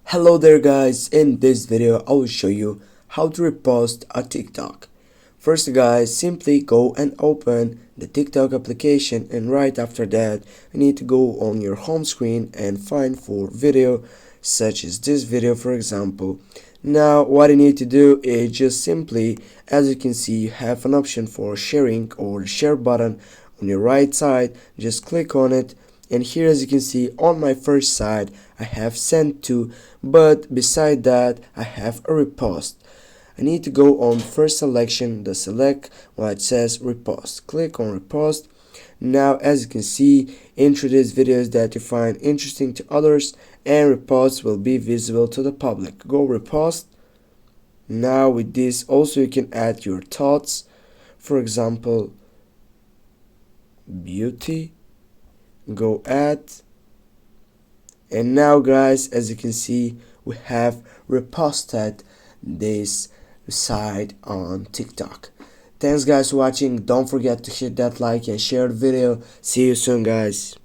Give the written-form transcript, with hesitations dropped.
Hello there guys, in this video I will show you how to repost a TikTok. First guys, simply go and open the TikTok application, and right after that you need to go on your home screen and find for video such as this video for example. Now what you need to do is just simply, as you can see, you have an option for sharing or the share button on your right side. Just click on it, and here as you can see on my first side I have sent to, but beside that I have a repost. I need to go on first selection, the select where it says repost. Click on repost. Now as you can see, introduce videos that you find interesting to others, and reposts will be visible to the public. Go repost. Now with this also you can add your thoughts, for example beauty. Go add, and now guys, as you can see, we have reposted this site on TikTok. Thanks guys for watching. Don't forget to hit that like and share the video. See you soon guys.